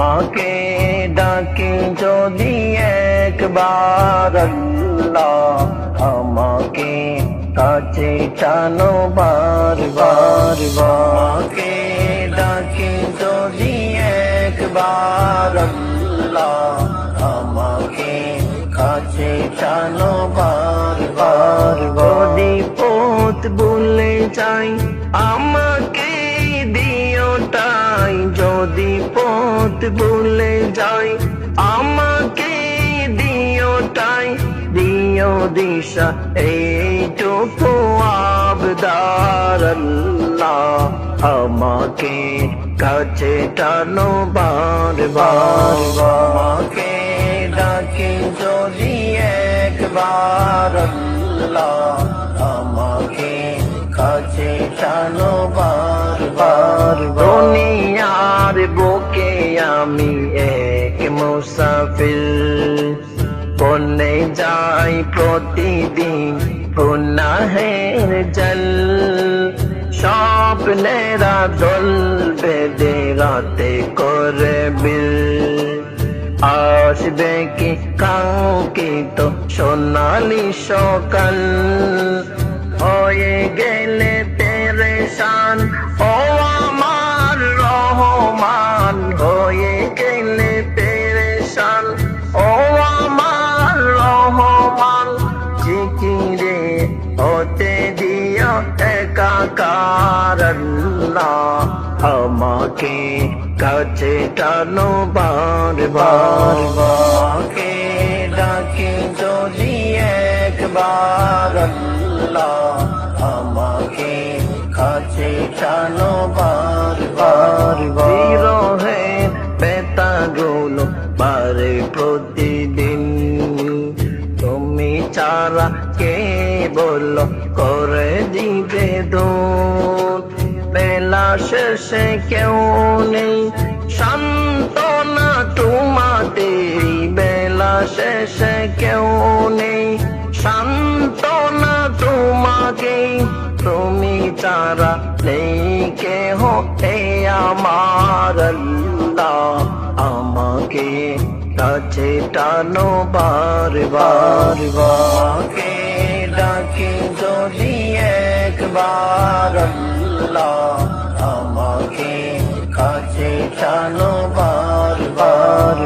আমাকে ডাকে যদি একবার আল্লাহ, আমাকে কাছে টানো বারবার। আমাকে ডাকে যদি একবার আল্লাহ, আমাকে কাছে টানো বারবার। যদি পথ ভুলে যাই আমাকে দিও ঠাই, যদি পথ ভুলে যাই আমাকে দিও ঠাই, দিও দিশা এইটুকু আবদার আল্লাহ, আমাকে কাছে টানো বারবার। আমাকে ডাকে যদি একবার আল্লাহ, আমাকে কাছে টানো বারবার। দুনিয়ার বুকে আমি এক মুসাফির, বনে যাই প্রতিদিন গুনাহের জল, স্বপ্নেরা দল বেঁধে রাতে করে বিল, আসবে কি কাঙ্ক্ষিত সোনালি সকাল, হয়ে গেলে পেরেশান ও আমার রহমান, হয়ে গেলে পেরেশান ও আমার রহমান, জিকিরে হতে দিও একাকার আল্লাহ, আমাকে কাছে টানো বারবার। আমাকে ডাকে যদি একবার আল্লাহ, আমাকে কাছে টানো বারবার। বিরহের বেতাগুলো বারে প্রতিদিন, তুমি ছাড়া কে বলো করে দিবে দূর, বেলা শেষে কেউ নেই সান্ত্বনা তোমাদের, বেলা শেষে কেউ নেই সান্ত্বনা তোমাকে, তুমি ছাড়া নেই কেহ হে আমার আল্লাহ, আমাকে কাছে টানো বারবার। আমাকে ডাকে যদি একবার আল্লাহ, আমাকে কাছে টানো বারবার।